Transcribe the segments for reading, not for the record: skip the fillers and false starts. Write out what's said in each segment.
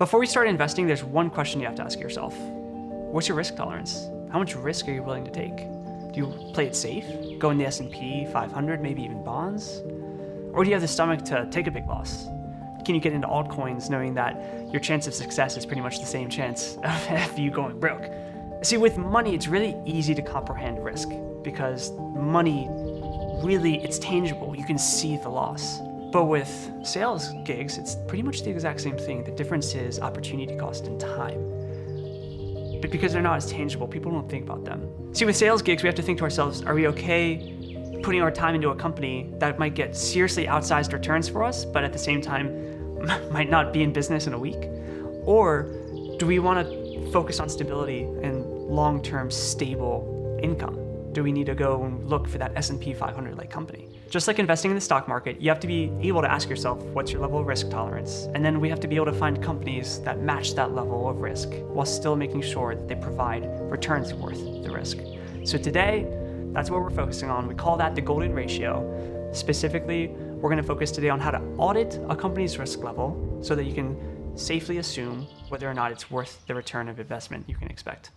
Before we start investing, there's one question you have to ask yourself. What's your risk tolerance? How much risk are you willing to take? Do you play it safe? Go in the S&P 500, maybe even bonds? Or do you have the stomach to take a big loss? Can you get into altcoins knowing that your chance of success is pretty much the same chance of you going broke? See, with money, it's really easy to comprehend risk because money really, it's tangible. You can see the loss. But with sales gigs, it's pretty much the exact same thing. The difference is opportunity cost and time. But because they're not as tangible, people don't think about them. See, with sales gigs, we have to think to ourselves, are we okay putting our time into a company that might get seriously outsized returns for us, but at the same time might not be in business in a week? Or do we want to focus on stability and long-term stable income? Do we need to go and look for that S&P 500 like company? Just like investing in the stock market, you have to be able to ask yourself, what's your level of risk tolerance? And then we have to be able to find companies that match that level of risk while still making sure that they provide returns worth the risk. So today, that's what we're focusing on. We call that the golden ratio. Specifically, we're going to focus today on how to audit a company's risk level so that you can safely assume whether or not it's worth the return of investment you can expect.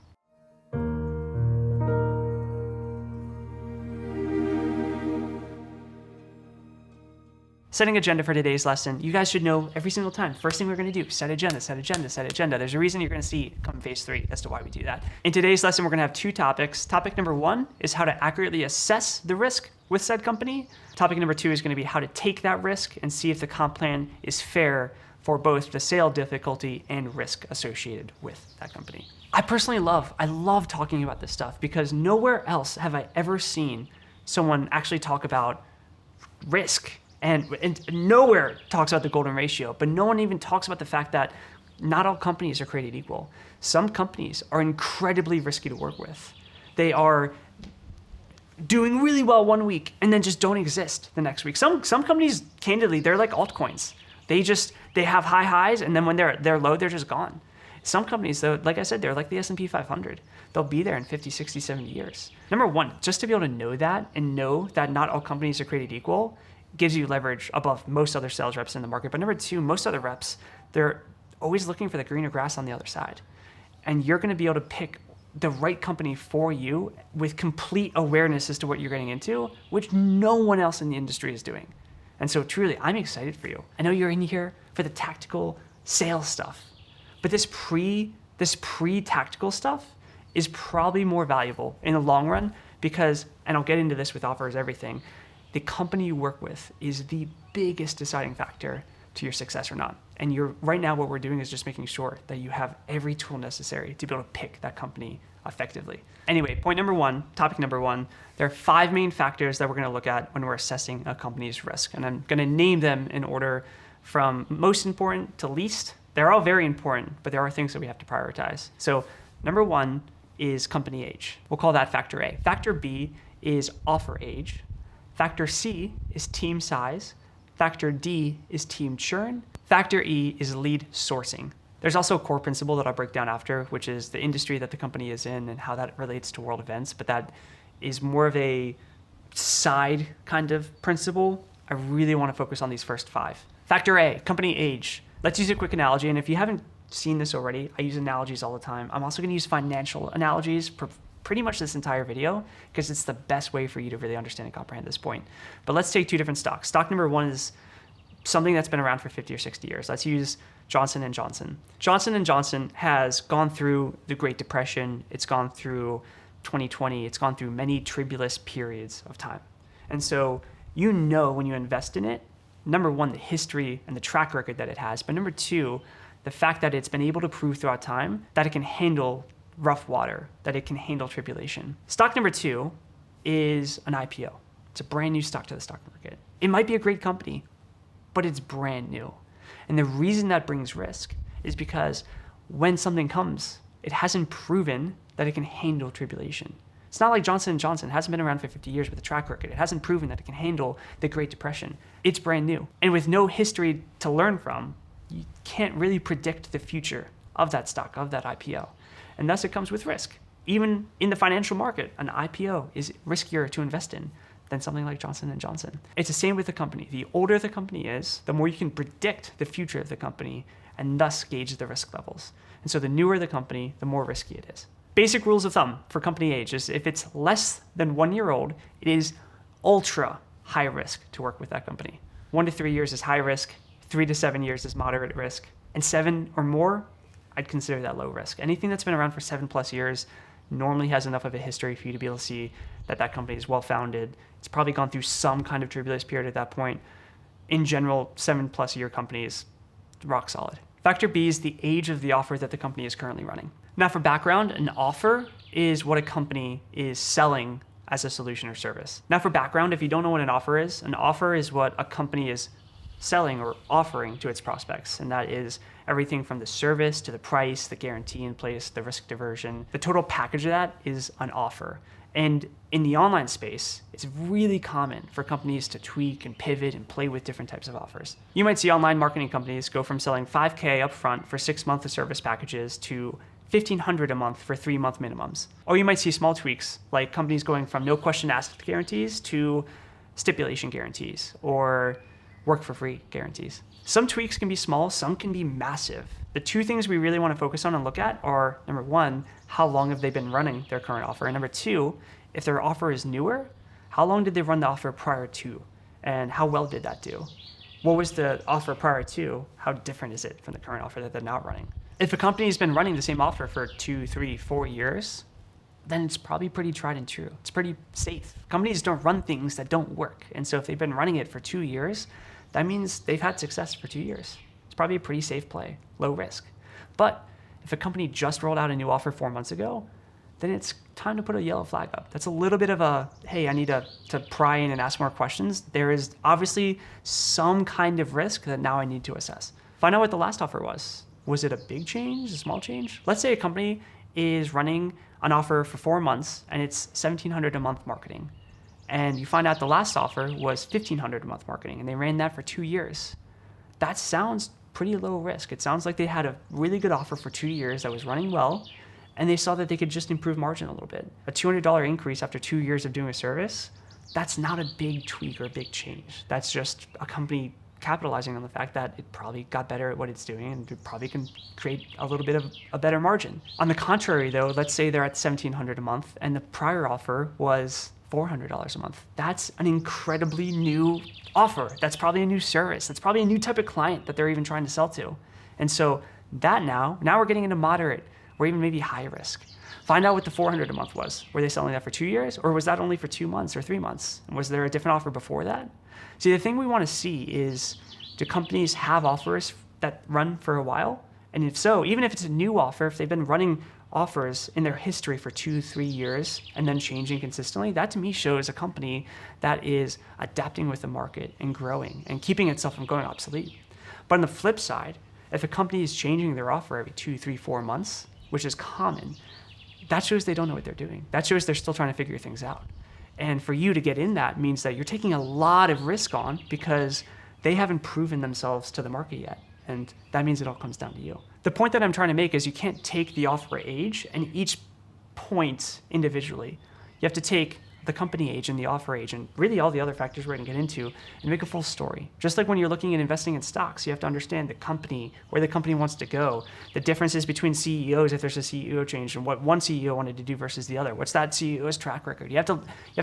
Setting agenda for today's lesson, you guys should know every single time. First thing we're going to do, set agenda, set agenda, set agenda. There's a reason you're going to see come phase 3 as to why we do that. In today's lesson, we're going to have 2 topics. Topic number 1 is how to accurately assess the risk with said company. Topic number 2 is going to be how to take that risk and see if the comp plan is fair for both the sale difficulty and risk associated with that company. I love talking about this stuff because nowhere else have I ever seen someone actually talk about risk. And nowhere talks about the golden ratio, but no one even talks about the fact that not all companies are created equal. Some companies are incredibly risky to work with. They are doing really well one week and then just don't exist the next week. Some companies, candidly, they're like altcoins. They have high highs and then when they're low, they're just gone. Some companies, though, like I said, they're like the S&P 500. They'll be there in 50, 60, 70 years. Number 1, just to be able to know that and know that not all companies are created equal gives you leverage above most other sales reps in the market. But number 2, most other reps, they're always looking for the greener grass on the other side. And you're going to be able to pick the right company for you with complete awareness as to what you're getting into, which no one else in the industry is doing. And so truly, I'm excited for you. I know you're in here for the tactical sales stuff, but this pre-tactical stuff is probably more valuable in the long run because, and I'll get into this with offers everything, the company you work with is the biggest deciding factor to your success or not. And right now what we're doing is just making sure that you have every tool necessary to be able to pick that company effectively. Anyway, topic number one, there are 5 main factors that we're gonna look at when we're assessing a company's risk. And I'm gonna name them in order from most important to least. They're all very important, but there are things that we have to prioritize. So number 1 is company age. We'll call that factor A. Factor B is offer age. Factor C is team size. Factor D is team churn. Factor E is lead sourcing. There's also a core principle that I'll break down after, which is the industry that the company is in and how that relates to world events, but that is more of a side kind of principle. I really want to focus on these first 5. Factor A, company age. Let's use a quick analogy, and if you haven't seen this already, I use analogies all the time. I'm also going to use financial analogies pretty much this entire video because it's the best way for you to really understand and comprehend this point. But let's take 2 different stocks. Stock number 1 is something that's been around for 50 or 60 years. Let's use Johnson & Johnson. Johnson & Johnson has gone through the Great Depression. It's gone through 2020. It's gone through many tribulous periods of time. And so you know when you invest in it, number 1, the history and the track record that it has, but number 2, the fact that it's been able to prove throughout time that it can handle rough water, that it can handle tribulation. Stock number 2 is an IPO. It's a brand new stock to the stock market. It might be a great company, but it's brand new. And the reason that brings risk is because when something comes, it hasn't proven that it can handle tribulation. It's not like Johnson & Johnson hasn't been around for 50 years with a track record. It hasn't proven that it can handle the Great Depression. It's brand new. And with no history to learn from, you can't really predict the future of that stock, of that IPO. And thus it comes with risk. Even in the financial market, an IPO is riskier to invest in than something like Johnson & Johnson. It's the same with the company. The older the company is, the more you can predict the future of the company, and thus gauge the risk levels. And so the newer the company, the more risky it is. Basic rules of thumb for company age is if it's less than 1 year old, it is ultra high risk to work with that company. 1 to 3 years is high risk, 3 to 7 years is moderate risk, and 7 or more, I'd consider that low risk. Anything that's been around for 7+ years normally has enough of a history for you to be able to see that that company is well-founded. It's probably gone through some kind of turbulence period at that point. In general, 7+ year companies, rock solid. Factor B is the age of the offer that the company is currently running. Now for background, an offer is what a company is selling as a solution or service. Now for background, if you don't know what an offer is what a company is selling or offering to its prospects. And that is everything from the service to the price, the guarantee in place, the risk diversion. The total package of that is an offer. And in the online space, it's really common for companies to tweak and pivot and play with different types of offers. You might see online marketing companies go from selling $5,000 upfront for 6-month service packages to $1,500 a month for 3-month minimums. Or you might see small tweaks, like companies going from no question asked guarantees to stipulation guarantees or work for free guarantees. Some tweaks can be small, some can be massive. The two things we really want to focus on and look at are, number one, how long have they been running their current offer? And number two, if their offer is newer, how long did they run the offer prior to? And how well did that do? What was the offer prior to? How different is it from the current offer that they're now running? If a company has been running the same offer for 2, 3, 4 years, then it's probably pretty tried and true. It's pretty safe. Companies don't run things that don't work. And so if they've been running it for 2 years, that means they've had success for 2 years. It's probably a pretty safe play, low risk. But if a company just rolled out a new offer 4 months ago, then it's time to put a yellow flag up. That's a little bit of a, hey, I need to pry in and ask more questions. There is obviously some kind of risk that now I need to assess. Find out what the last offer was. Was it a big change, a small change? Let's say a company is running an offer for 4 months and it's $1,700 a month marketing. And you find out the last offer was $1,500 a month marketing, and they ran that for 2 years. That sounds pretty low risk. It sounds like they had a really good offer for 2 years that was running well, and they saw that they could just improve margin a little bit. A $200 increase after 2 years of doing a service, that's not a big tweak or a big change. That's just a company capitalizing on the fact that it probably got better at what it's doing and it probably can create a little bit of a better margin. On the contrary though, let's say they're at $1,700 a month and the prior offer was $400 a month. That's an incredibly new offer. That's probably a new service. That's probably a new type of client that they're even trying to sell to. And so that now we're getting into moderate or even maybe high risk. Find out what the $400 a month was. Were they selling that for 2 years or was that only for 2 months or 3 months? And was there a different offer before that? See, the thing we want to see is, do companies have offers that run for a while? And if so, even if it's a new offer, if they've been running offers in their history for 2-3 years and then changing consistently, that to me shows a company that is adapting with the market and growing and keeping itself from going obsolete. But on the flip side, if a company is changing their offer every 2, 3, 4 months, which is common, that shows they don't know what they're doing. That shows they're still trying to figure things out. And for you to get in that means that you're taking a lot of risk on because they haven't proven themselves to the market yet. And that means it all comes down to you. The point that I'm trying to make is you can't take the offer age and each point individually. You have to take the company age and the offer age and really all the other factors we're going to get into and make a full story. Just like when you're looking at investing in stocks, you have to understand the company, where the company wants to go, the differences between CEOs if there's a CEO change and what one CEO wanted to do versus the other. What's that CEO's track record? You have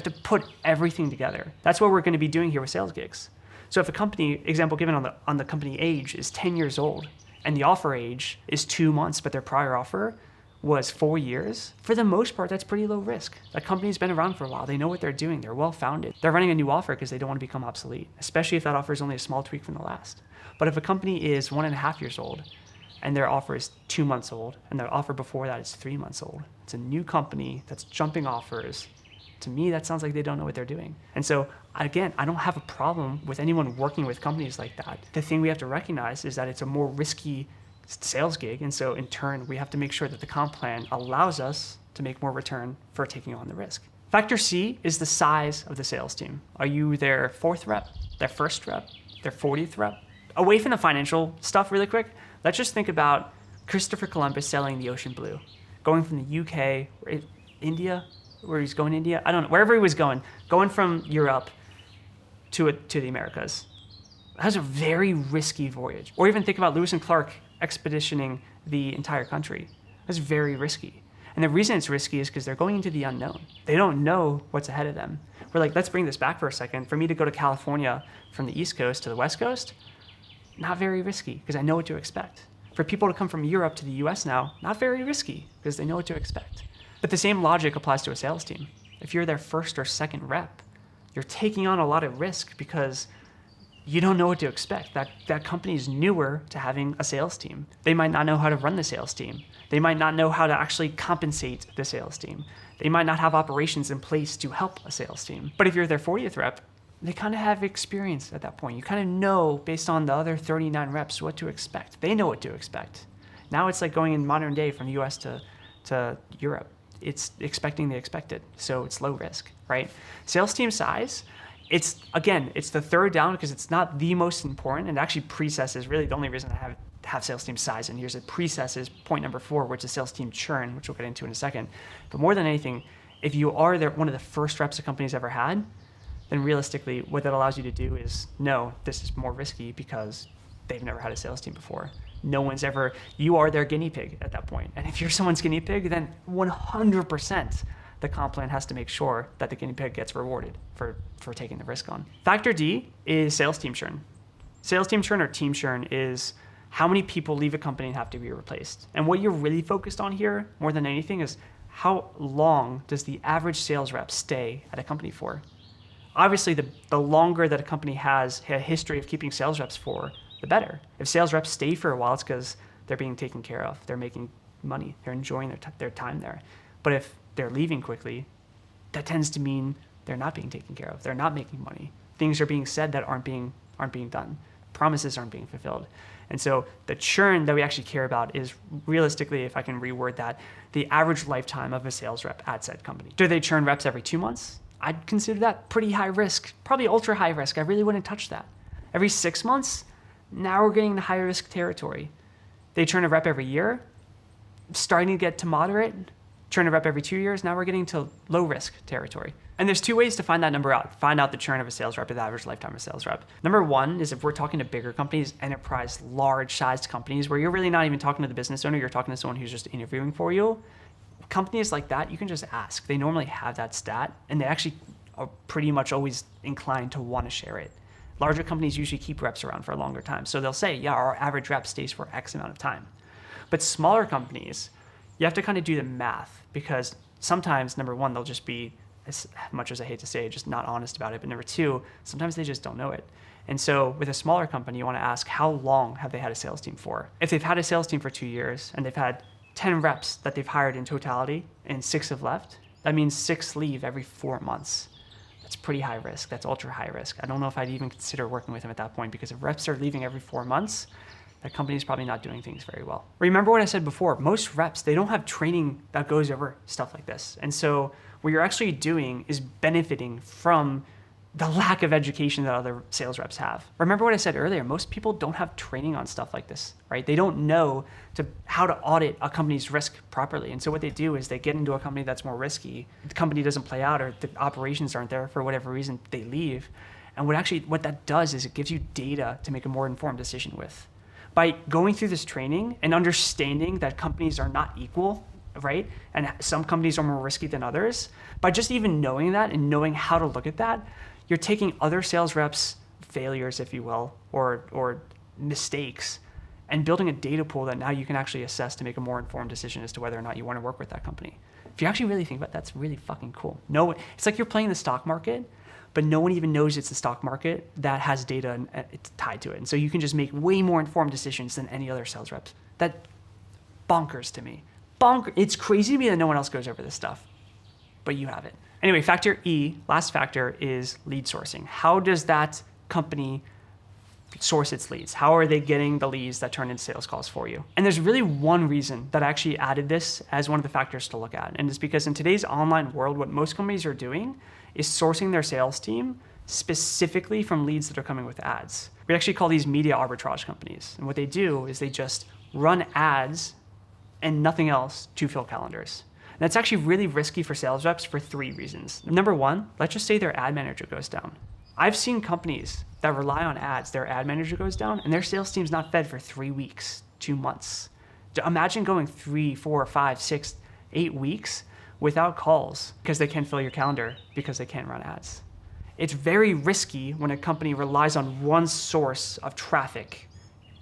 to put everything together. That's what we're going to be doing here with Sales Gigs. So if a company, example given on the company age is 10 years old and the offer age is 2 months, but their prior offer was 4 years, for the most part, that's pretty low risk. That company's been around for a while. They know what they're doing. They're well-founded. They're running a new offer because they don't want to become obsolete, especially if that offer is only a small tweak from the last. But if a company is 1.5 years old and their offer is 2 months old and their offer before that is 3 months old, it's a new company that's jumping offers. To me, that sounds like they don't know what they're doing. And so, again, I don't have a problem with anyone working with companies like that. The thing we have to recognize is that it's a more risky sales gig. And so, in turn, we have to make sure that the comp plan allows us to make more return for taking on the risk. Factor C is the size of the sales team. Are you their 4th rep, their 1st rep, their 40th rep? Away from the financial stuff really quick, let's just think about Christopher Columbus sailing the ocean blue, going from the UK, India, where he's going, India, I don't know, wherever he was going from Europe to the Americas. That was a very risky voyage. Or even think about Lewis and Clark expeditioning the entire country. That's very risky. And the reason it's risky is because they're going into the unknown. They don't know what's ahead of them. We're like, let's bring this back for a second. For me to go to California from the East Coast to the West Coast, not very risky because I know what to expect. For people to come from Europe to the US now, not very risky because they know what to expect. But the same logic applies to a sales team. If you're their first or second rep, you're taking on a lot of risk because you don't know what to expect. That company is newer to having a sales team. They might not know how to run the sales team. They might not know how to actually compensate the sales team. They might not have operations in place to help a sales team. But if you're their 40th rep, they kind of have experience at that point. You kind of know, based on the other 39 reps, what to expect. They know what to expect. Now it's like going in modern day from the US to Europe. It's expecting the expected, so it's low risk, right? Sales team size, it's the third down because it's not the most important, and actually precess is really the only reason I have sales team size. And here's precess is point number 4, which is sales team churn, which we'll get into in a second. But more than anything, if you are one of the first reps a company's ever had, then realistically, what that allows you to do is know this is more risky because they've never had a sales team before. You are their guinea pig at that point. And if you're someone's guinea pig, then 100% the comp plan has to make sure that the guinea pig gets rewarded for taking the risk on. Factor D is sales team churn. Sales team churn or team churn is how many people leave a company and have to be replaced. And what you're really focused on here, more than anything, is how long does the average sales rep stay at a company for? Obviously, the longer that a company has a history of keeping sales reps for, the better. If sales reps stay for a while, it's because they're being taken care of. They're making money. They're enjoying their time there. But if they're leaving quickly, that tends to mean they're not being taken care of. They're not making money. Things are being said that aren't being done. Promises aren't being fulfilled. And so the churn that we actually care about is realistically, if I can reword that, the average lifetime of a sales rep at said company. Do they churn reps every 2 months? I'd consider that pretty high risk, probably ultra high risk. I really wouldn't touch that. Every 6 months? Now we're getting the high risk territory. They churn a rep every year, starting to get to moderate. Churn a rep every 2 years, now we're getting to low risk territory. And there's 2 ways to find that number out. Find out the churn of a sales rep or the average lifetime of a sales rep. Number 1 is if we're talking to bigger companies, enterprise, large sized companies, where you're really not even talking to the business owner, you're talking to someone who's just interviewing for you. Companies like that, you can just ask. They normally have that stat, and they actually are pretty much always inclined to want to share it. Larger companies usually keep reps around for a longer time. So they'll say, yeah, our average rep stays for X amount of time. But smaller companies, you have to kind of do the math because sometimes, number 1, they'll just be, as much as I hate to say it, just not honest about it. But number 2, sometimes they just don't know it. And so with a smaller company, you want to ask, how long have they had a sales team for? If they've had a sales team for 2 years and they've had 10 reps that they've hired in totality and 6 have left, that means 6 leave every 4 months. That's pretty high risk. That's ultra high risk. I don't know if I'd even consider working with them at that point because if reps are leaving every 4 months, that company's probably not doing things very well. Remember what I said before, most reps, they don't have training that goes over stuff like this. And so what you're actually doing is benefiting from the lack of education that other sales reps have. Remember what I said earlier, most people don't have training on stuff like this, right? They don't know how to audit a company's risk properly. And so what they do is they get into a company that's more risky, the company doesn't play out or the operations aren't there for whatever reason, they leave. And what that does is it gives you data to make a more informed decision with. By going through this training and understanding that companies are not equal, right? And some companies are more risky than others, by just even knowing that and knowing how to look at that, you're taking other sales reps' failures, if you will, or mistakes, and building a data pool that now you can actually assess to make a more informed decision as to whether or not you want to work with that company. If you actually really think about it, that's really fucking cool. It's like you're playing the stock market, but no one even knows it's the stock market that has data and it's tied to it. And so you can just make way more informed decisions than any other sales reps. That bonkers to me. It's crazy to me that no one else goes over this stuff, but you have it. Anyway, factor E, last factor, is lead sourcing. How does that company source its leads? How are they getting the leads that turn into sales calls for you? And there's really one reason that I actually added this as one of the factors to look at. And it's because in today's online world, what most companies are doing is sourcing their sales team specifically from leads that are coming with ads. We actually call these media arbitrage companies. And what they do is they just run ads and nothing else to fill calendars. And that's actually really risky for sales reps for 3 reasons. Number 1, let's just say their ad manager goes down. I've seen companies that rely on ads, their ad manager goes down, and their sales team's not fed for 3 weeks, months. Imagine going 3, 4, 5, 6, 8 weeks without calls because they can't fill your calendar because they can't run ads. It's very risky when a company relies on one source of traffic,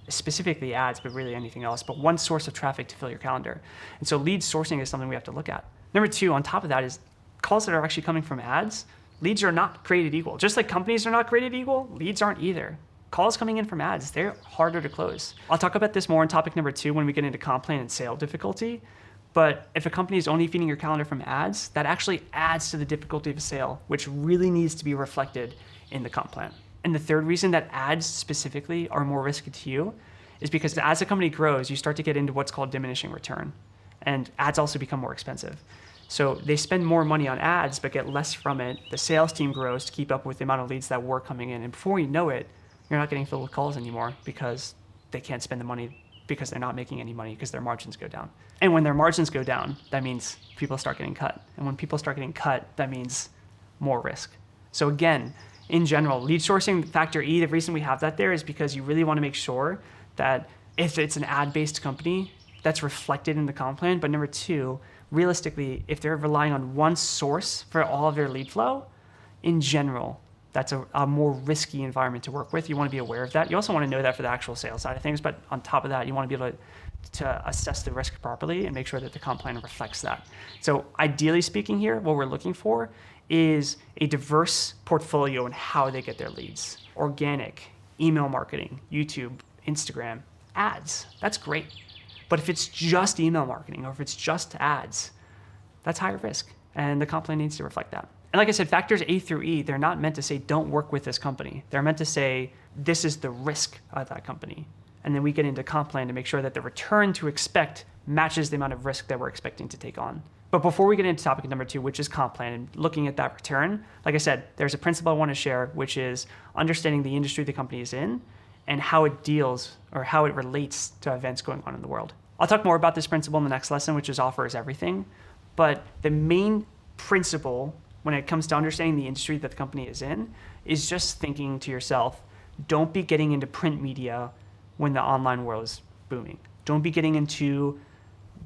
specifically ads, but really anything else, but one source of traffic to fill your calendar. And so lead sourcing is something we have to look at. Number 2, on top of that, is calls that are actually coming from ads. Leads are not created equal. Just like companies are not created equal, leads aren't either. Calls coming in from ads, they're harder to close. I'll talk about this more in topic number 2 when we get into comp plan and sale difficulty. But if a company is only feeding your calendar from ads, that actually adds to the difficulty of a sale, which really needs to be reflected in the comp plan. And the third reason that ads specifically are more risky to you is because as a company grows, you start to get into what's called diminishing return. And ads also become more expensive. So they spend more money on ads, but get less from it. The sales team grows to keep up with the amount of leads that were coming in. And before you know it, you're not getting filled with calls anymore because they can't spend the money because they're not making any money because their margins go down. And when their margins go down, that means people start getting cut. And when people start getting cut, that means more risk. So again, in general, lead sourcing factor E, the reason we have that there is because you really want to make sure that if it's an ad-based company, that's reflected in the comp plan. But number 2, realistically, if they're relying on one source for all of their lead flow, in general, that's a more risky environment to work with. You want to be aware of that. You also want to know that for the actual sales side of things, but on top of that, you want to be able to assess the risk properly and make sure that the comp plan reflects that. So ideally speaking here, what we're looking for is a diverse portfolio in how they get their leads. Organic, email marketing, YouTube, Instagram, ads, that's great. But if it's just email marketing or if it's just ads, that's higher risk, and the comp plan needs to reflect that. And like I said, factors A through E, they're not meant to say don't work with this company. They're meant to say this is the risk of that company. And then we get into comp plan to make sure that the return to expect matches the amount of risk that we're expecting to take on. But before we get into topic number 2, which is comp plan and looking at that return, like I said, there's a principle I want to share, which is understanding the industry the company is in and how it deals or how it relates to events going on in the world. I'll talk more about this principle in the next lesson, which is offer is everything. But the main principle when it comes to understanding the industry that the company is in is just thinking to yourself, don't be getting into print media when the online world is booming. Don't be getting into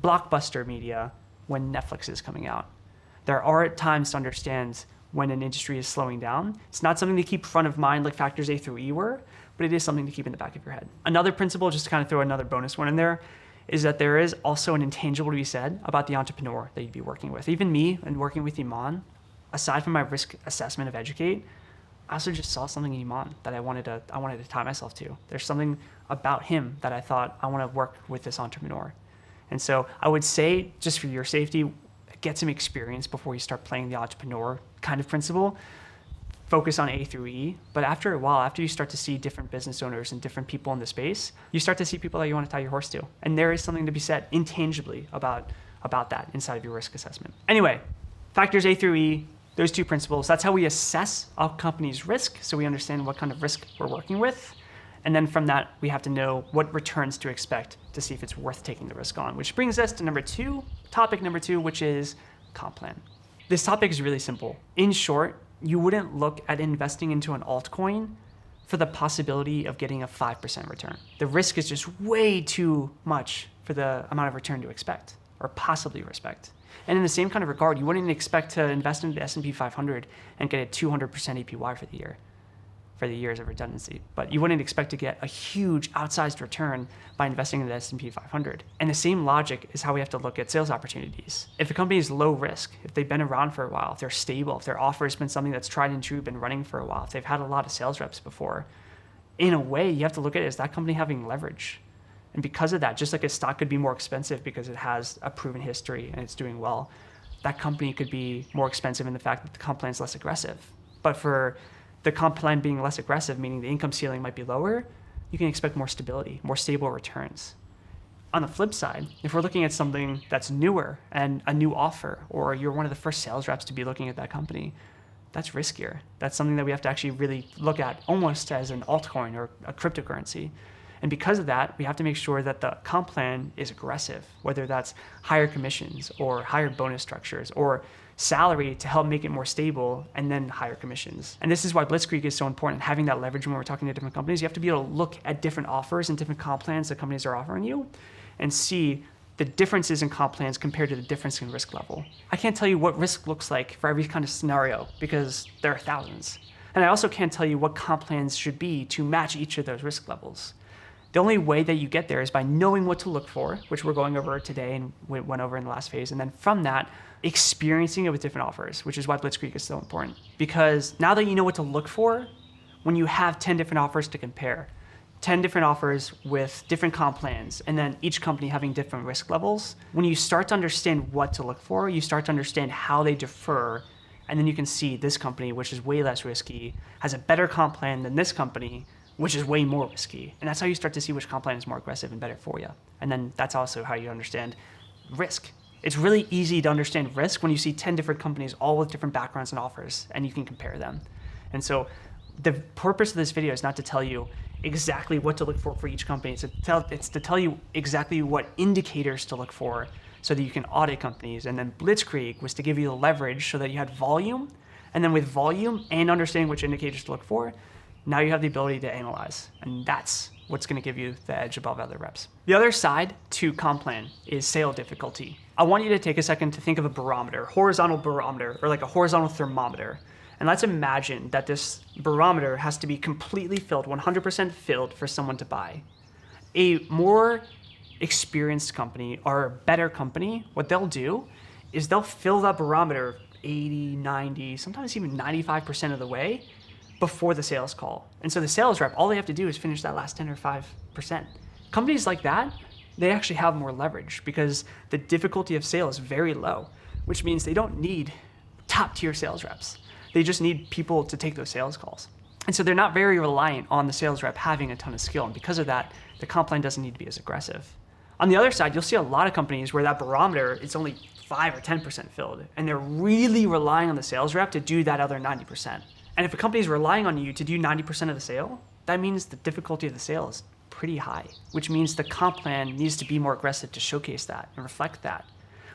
blockbuster media when Netflix is coming out. There are times to understand when an industry is slowing down. It's not something to keep front of mind like factors A through E were, but it is something to keep in the back of your head. Another principle, just to kind of throw another bonus one in there, is that there is also an intangible to be said about the entrepreneur that you'd be working with. Even me and working with Iman, aside from my risk assessment of Educate, I also just saw something in Iman that I wanted to tie myself to. There's something about him that I thought I want to work with this entrepreneur. And so I would say, just for your safety, get some experience before you start playing the entrepreneur kind of principle. Focus on A through E, but after a while, after you start to see different business owners and different people in the space, you start to see people that you want to tie your horse to. And there is something to be said intangibly about that inside of your risk assessment. Anyway, factors A through E, those 2 principles, that's how we assess a company's risk, so we understand what kind of risk we're working with. And then from that, we have to know what returns to expect to see if it's worth taking the risk on, which brings us to topic number 2, which is comp plan. This topic is really simple. In short, you wouldn't look at investing into an altcoin for the possibility of getting a 5% return. The risk is just way too much for the amount of return to expect or possibly respect. And in the same kind of regard, you wouldn't expect to invest into the S&P 500 and get a 200% APY for the year, for the years of redundancy. But you wouldn't expect to get a huge outsized return by investing in the S&P 500. And the same logic is how we have to look at sales opportunities. If a company is low risk, if they've been around for a while, if they're stable, if their offer has been something that's tried and true, been running for a while, if they've had a lot of sales reps before, in a way, you have to look at it as that company having leverage. And because of that, just like a stock could be more expensive because it has a proven history and it's doing well, that company could be more expensive in the fact that the comp plan is less aggressive. But for the comp plan being less aggressive, meaning the income ceiling might be lower, you can expect more stability, more stable returns. On the flip side, if we're looking at something that's newer and a new offer, or you're one of the first sales reps to be looking at that company, that's riskier. That's something that we have to actually really look at almost as an altcoin or a cryptocurrency. And because of that, we have to make sure that the comp plan is aggressive, whether that's higher commissions or higher bonus structures, or salary to help make it more stable, and then higher commissions. And this is why Blitzkrieg is so important, having that leverage when we're talking to different companies. You have to be able to look at different offers and different comp plans that companies are offering you and see the differences in comp plans compared to the difference in risk level. I can't tell you what risk looks like for every kind of scenario because there are thousands. And I also can't tell you what comp plans should be to match each of those risk levels. The only way that you get there is by knowing what to look for, which we're going over today and we went over in the last phase. And then from that, experiencing it with different offers, which is why Blitzkrieg is so important. Because now that you know what to look for, when you have 10 different offers to compare, 10 different offers with different comp plans, and then each company having different risk levels, when you start to understand what to look for, you start to understand how they differ, and then you can see this company, which is way less risky, has a better comp plan than this company, which is way more risky. And that's how you start to see which comp plan is more aggressive and better for you. And then that's also how you understand risk. It's really easy to understand risk when you see 10 different companies, all with different backgrounds and offers, and you can compare them. And so the purpose of this video is not to tell you exactly what to look for each company. It's to tell you exactly what indicators to look for so that you can audit companies. And then Blitzkrieg was to give you the leverage so that you had volume. And then with volume and understanding which indicators to look for, now you have the ability to analyze. And that's what's going to give you the edge above other reps. The other side to comp plan is sale difficulty. I want you to take a second to think of a barometer, horizontal barometer, or like a horizontal thermometer. And let's imagine that this barometer has to be completely filled, 100% filled for someone to buy. A more experienced company or a better company, what they'll do is they'll fill that barometer 80, 90, sometimes even 95% of the way before the sales call. And so the sales rep, all they have to do is finish that last 10 or 5%. Companies like that, they actually have more leverage because the difficulty of sale is very low, which means they don't need top tier sales reps. They just need people to take those sales calls. And so they're not very reliant on the sales rep having a ton of skill. And because of that, the comp plan doesn't need to be as aggressive. On the other side, you'll see a lot of companies where that barometer is only 5 or 10% filled. And they're really relying on the sales rep to do that other 90%. And if a company is relying on you to do 90% of the sale, that means the difficulty of the sale is pretty high, which means the comp plan needs to be more aggressive to showcase that and reflect that.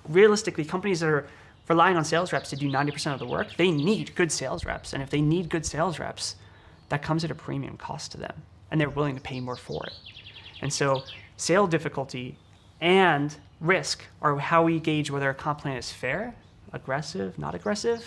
Realistically, companies that are relying on sales reps to do 90% of the work, they need good sales reps. And if they need good sales reps, that comes at a premium cost to them. And they're willing to pay more for it. And so sale difficulty and risk are how we gauge whether a comp plan is fair, aggressive, not aggressive.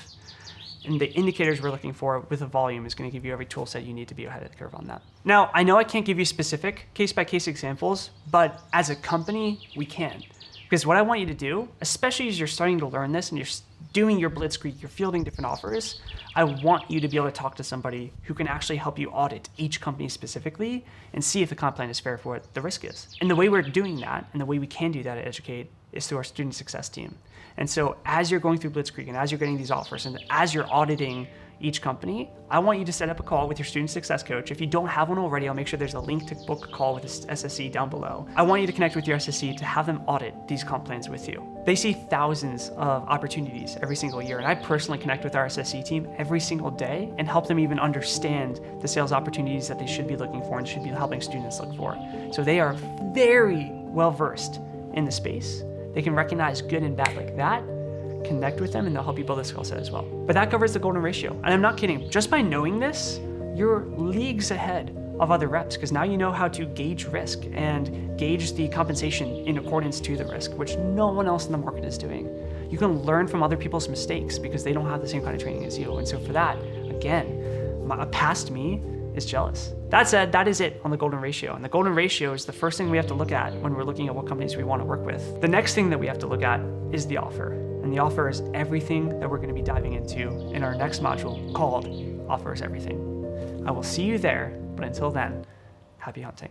And the indicators we're looking for with the volume is going to give you every tool set you need to be ahead of the curve on that. Now, I know I can't give you specific case-by-case examples, but as a company, we can. Because what I want you to do, especially as you're starting to learn this and you're doing your Blitzkrieg, you're fielding different offers, I want you to be able to talk to somebody who can actually help you audit each company specifically and see if the comp plan is fair for what the risk is. And the way we're doing that, and the way we can do that at Educate, is through our student success team. And so as you're going through Blitzkrieg and as you're getting these offers and as you're auditing each company, I want you to set up a call with your student success coach. If you don't have one already, I'll make sure there's a link to book a call with the SSC down below. I want you to connect with your SSC to have them audit these comp plans with you. They see thousands of opportunities every single year, and I personally connect with our SSC team every single day and help them even understand the sales opportunities that they should be looking for and should be helping students look for. So they are very well versed in the space. They can recognize good and bad like that, connect with them, and they'll help you build a skill set as well. But that covers the golden ratio. And I'm not kidding. Just by knowing this, you're leagues ahead of other reps because now you know how to gauge risk and gauge the compensation in accordance to the risk, which no one else in the market is doing. You can learn from other people's mistakes because they don't have the same kind of training as you. And so for that, again, past me is jealous. That said, that is it on the golden ratio. And the golden ratio is the first thing we have to look at when we're looking at what companies we want to work with. The next thing that we have to look at is the offer. And the offer is everything that we're going to be diving into in our next module called Offers Everything. I will see you there, but until then, happy hunting.